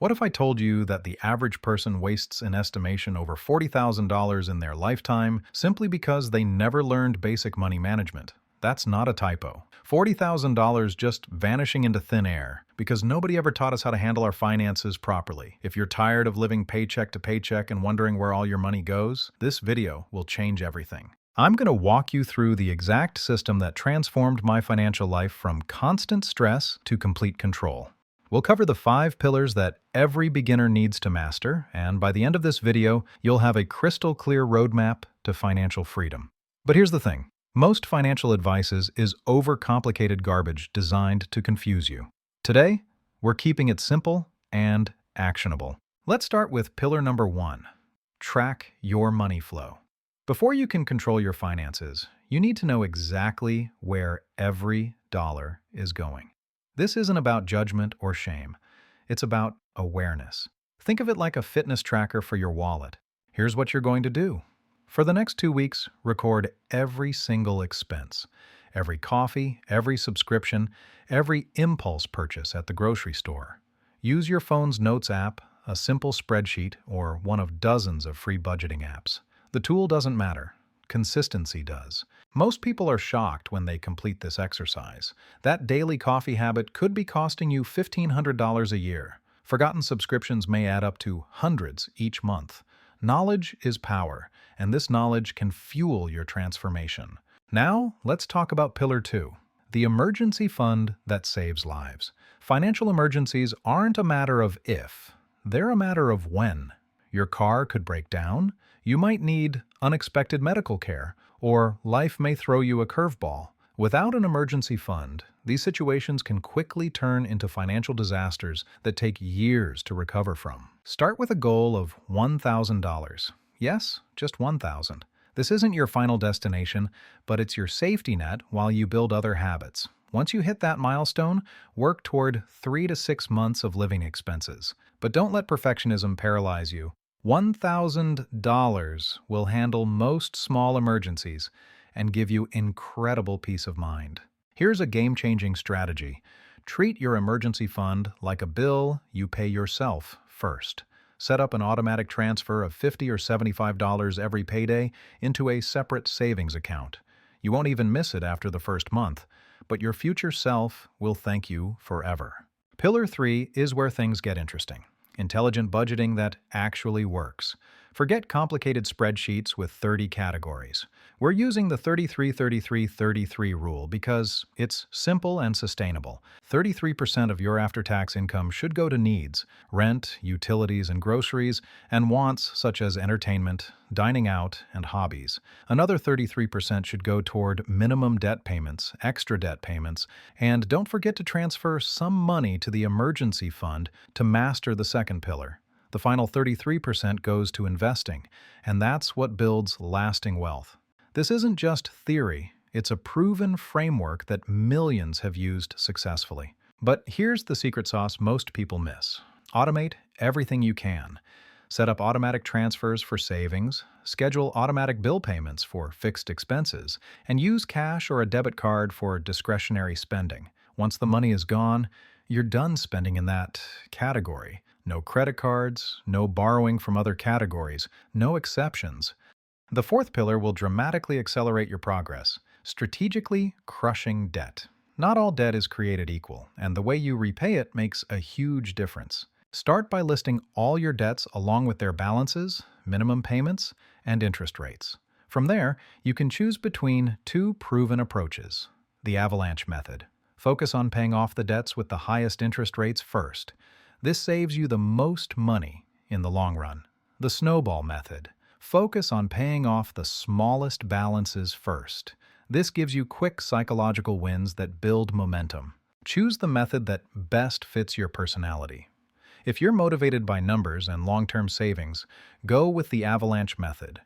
What if I told you that the average person wastes an estimation over $40,000 in their lifetime simply because they never learned basic money management? That's not a typo. $40,000 just vanishing into thin air because nobody ever taught us how to handle our finances properly. If you're tired of living paycheck to paycheck and wondering where all your money goes, this video will change everything. I'm going to walk you through the exact system that transformed my financial life from constant stress to complete control. We'll cover the 5 pillars that every beginner needs to master, and by the end of this video, you'll have a crystal clear roadmap to financial freedom. But here's the thing. Most financial advice is overcomplicated garbage designed to confuse you. Today, we're keeping it simple and actionable. Let's start with pillar number 1. Track your money flow. Before you can control your finances, you need to know exactly where every dollar is going. This isn't about judgment or shame. It's about awareness. Think of it like a fitness tracker for your wallet. Here's what you're going to do. For the next 2 weeks, record every single expense. Every coffee, every subscription, every impulse purchase at the grocery store. Use your phone's Notes app, a simple spreadsheet, or one of dozens of free budgeting apps. The tool doesn't matter. Consistency does. Most people are shocked when they complete this exercise. That daily coffee habit could be costing you $1,500 a year. Forgotten subscriptions may add up to hundreds each month. Knowledge is power, and this knowledge can fuel your transformation. Now, let's talk about pillar 2, the emergency fund that saves lives. Financial emergencies aren't a matter of if, they're a matter of when. Your car could break down, you might need unexpected medical care, or life may throw you a curveball. Without an emergency fund, these situations can quickly turn into financial disasters that take years to recover from. Start with a goal of $1,000. Yes, just $1,000. This isn't your final destination, but it's your safety net while you build other habits. Once you hit that milestone, work toward 3 to 6 months of living expenses. But don't let perfectionism paralyze you. $1,000 will handle most small emergencies and give you incredible peace of mind. Here's a game-changing strategy. Treat your emergency fund like a bill you pay yourself first. Set up an automatic transfer of $50 or $75 every payday into a separate savings account. You won't even miss it after the first month, but your future self will thank you forever. Pillar 3 is where things get interesting. Intelligent budgeting that actually works. Forget complicated spreadsheets with 30 categories. We're using the 33-33-33 rule because it's simple and sustainable. 33% of your after-tax income should go to needs, rent, utilities, and groceries, and wants such as entertainment, dining out, and hobbies. Another 33% should go toward minimum debt payments, extra debt payments, and don't forget to transfer some money to the emergency fund to master the second pillar. The final 33% goes to investing, and that's what builds lasting wealth. This isn't just theory, it's a proven framework that millions have used successfully. But here's the secret sauce most people miss. Automate everything you can. Set up automatic transfers for savings, schedule automatic bill payments for fixed expenses, and use cash or a debit card for discretionary spending. Once the money is gone, you're done spending in that category. No credit cards, no borrowing from other categories, no exceptions. The 4th pillar will dramatically accelerate your progress, strategically crushing debt. Not all debt is created equal, and the way you repay it makes a huge difference. Start by listing all your debts along with their balances, minimum payments, and interest rates. From there, you can choose between 2 proven approaches. The avalanche method. Focus on paying off the debts with the highest interest rates first. This saves you the most money in the long run. The snowball method. Focus on paying off the smallest balances first. This gives you quick psychological wins that build momentum. Choose the method that best fits your personality. If you're motivated by numbers and long-term savings, go with the avalanche method.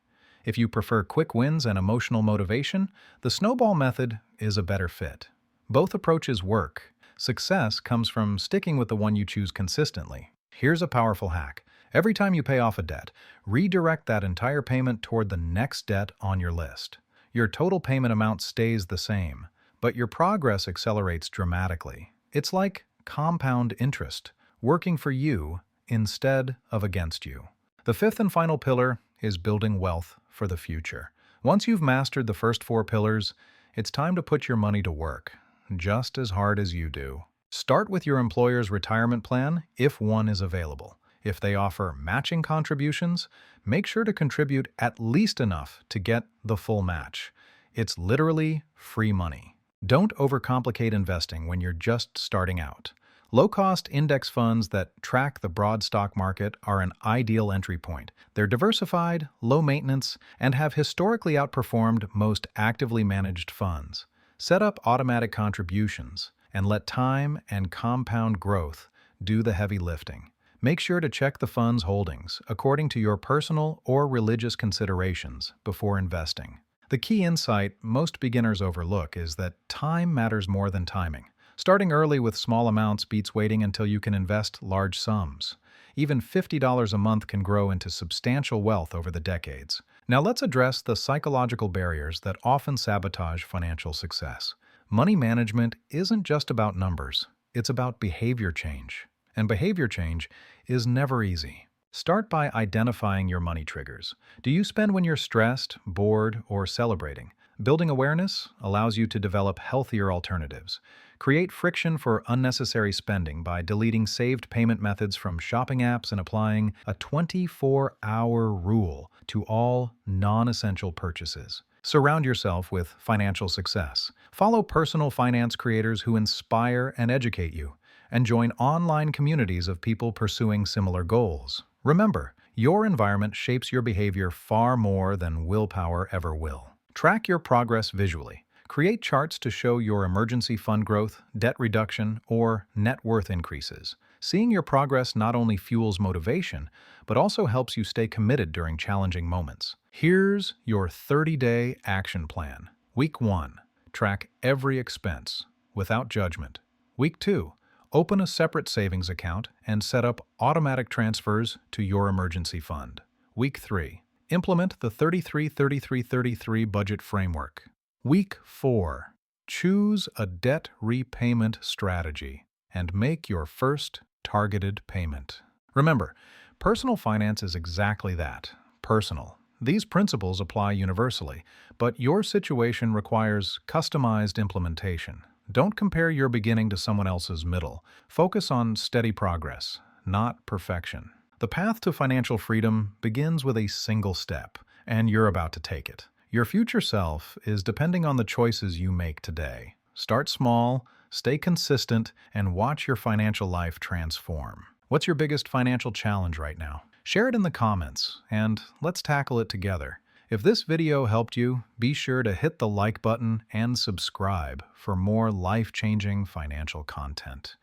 If you prefer quick wins and emotional motivation, the snowball method is a better fit. Both approaches work. Success comes from sticking with the one you choose consistently. Here's a powerful hack. Every time you pay off a debt, redirect that entire payment toward the next debt on your list. Your total payment amount stays the same, but your progress accelerates dramatically. It's like compound interest, working for you instead of against you. The fifth and final pillar is building wealth for the future. Once you've mastered the first four pillars, it's time to put your money to work, just as hard as you do. Start with your employer's retirement plan if one is available. If they offer matching contributions, make sure to contribute at least enough to get the full match. It's literally free money. Don't overcomplicate investing when you're just starting out. Low-cost index funds that track the broad stock market are an ideal entry point. They're diversified, low maintenance, and have historically outperformed most actively managed funds. Set up automatic contributions and let time and compound growth do the heavy lifting. Make sure to check the fund's holdings according to your personal or religious considerations before investing. The key insight most beginners overlook is that time matters more than timing. Starting early with small amounts beats waiting until you can invest large sums. Even $50 a month can grow into substantial wealth over the decades. Now let's address the psychological barriers that often sabotage financial success. Money management isn't just about numbers, it's about behavior change. And behavior change is never easy. Start by identifying your money triggers. Do you spend when you're stressed, bored, or celebrating? Building awareness allows you to develop healthier alternatives. Create friction for unnecessary spending by deleting saved payment methods from shopping apps and applying a 24-hour rule to all non-essential purchases. Surround yourself with financial success. Follow personal finance creators who inspire and educate you, and join online communities of people pursuing similar goals. Remember, your environment shapes your behavior far more than willpower ever will. Track your progress visually. Create charts to show your emergency fund growth, debt reduction, or net worth increases. Seeing your progress not only fuels motivation, but also helps you stay committed during challenging moments. Here's your 30-day action plan. Week 1. Track every expense without judgment. Week 2. Open a separate savings account and set up automatic transfers to your emergency fund. Week 3. Implement the 33-33-33 budget framework. Week 4. Choose a debt repayment strategy and make your first targeted payment. Remember, personal finance is exactly that, personal. These principles apply universally, but your situation requires customized implementation. Don't compare your beginning to someone else's middle. Focus on steady progress, not perfection. The path to financial freedom begins with a single step, and you're about to take it. Your future self is depending on the choices you make today. Start small, stay consistent, and watch your financial life transform. What's your biggest financial challenge right now? Share it in the comments, and let's tackle it together. If this video helped you, be sure to hit the like button and subscribe for more life-changing financial content.